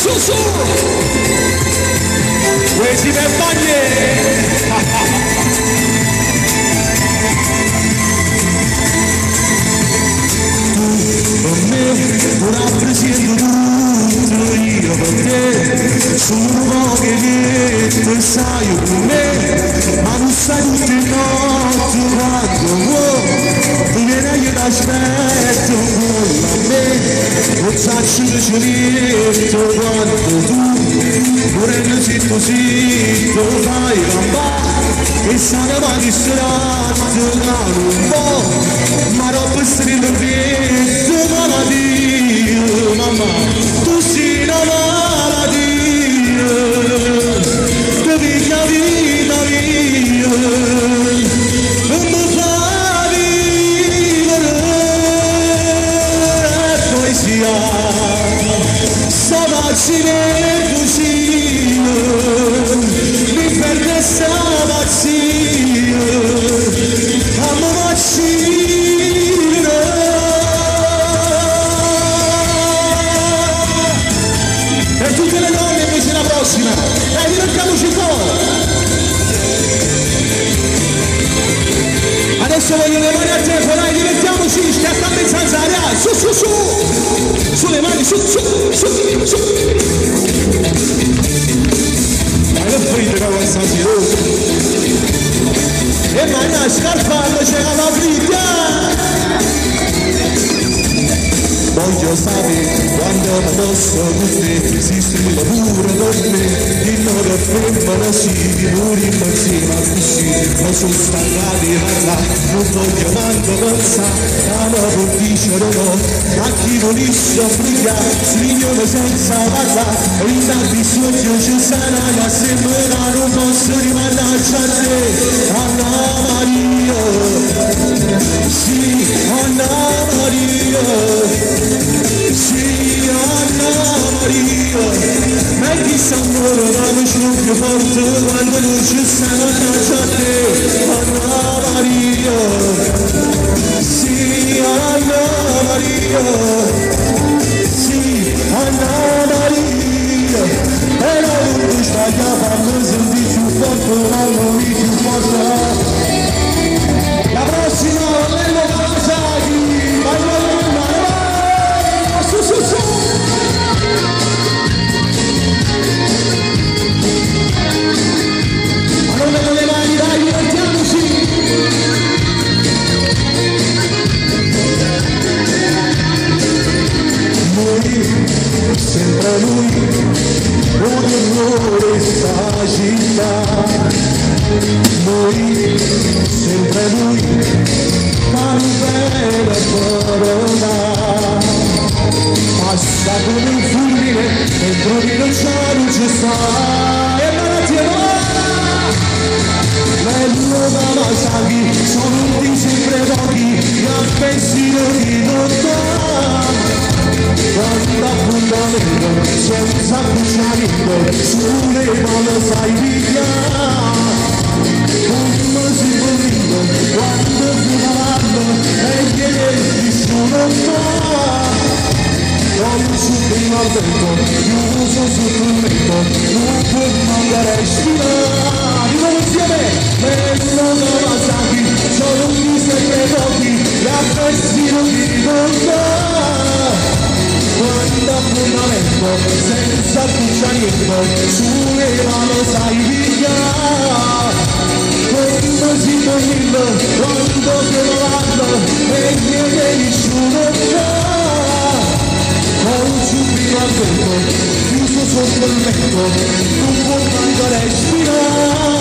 su su! Questi per con me non rappresento tutto, io per te sono poche che sai con me, ma non sai tutte le notti quando vuoi, tu vieni e io ti aspetto con me, non saccio che ci metto quando tu, vorrei zitto zitto fai campare, e sai avanti strano un po', ma roba stringo vento, mamma Dio, mamma, tu sei una malattia, tu vita vita mia, non mi fa vivere poesia, sta pazzia così, mi perde sta pazzia, amo pazzia. Tutte le donne invece la prossima, dai, divertiamoci fuori. Adesso voglio le mani a tempo, dai, divertiamoci, schiatta a mezz'alzare, su su su, su le mani, su su su su. Dai, non frite che questa e mani a scarfarlo, c'è la frita. Voglio sapere quando mi posso con te, si strilla pure con me, dillo che femmina sì, di muri insieme a così, ma sono stancato di parlare, non voglio manco pensare, ma non dicere no, a chi volesse brillare, scrivono senza parlare, e in tanti sogni ci sarà, ma se me la non posso rimandarci a te, Anna Maria, sì, Anna Maria. Sì, Anna Maria, ma chissà amore la sono più forte quando non ci stanno accanto a te, Anna Maria. Sì, Anna Maria, sì, Anna Maria, e la luce sbagliata mi senti più forte, ma non mi più forte. La prossima, Lello Kawasaki, vai. Su su su! Allora con le mani, dai, divertiamoci! Lui, sempre lui, un errore sta città. Lui, sempre lui, fa un bel corona. Passa come un fulmine, dentro di non c'è luce sta, e malattia va! Bello Kawasaki, sono di sempre pochi, che a pensiero di non dà. Quando appuntamento, senza cucciamento, sulle mani sai pigliare. Come si può dire, quando si parlano, e che nessuno fa. Non subito al vento, chiuso sul letto, non può mandare a respirare. Di nuovo insieme, Bello Kawasaki, sono di sempre pochi, la persino di ricordare. Quando appuntamento, senza cucciamento, sulle mani sai pigliare. Come si può dire, quando si parlano, e che nessuno fa. Non subito al vento, chiuso sotto il letto, non può manco respirare.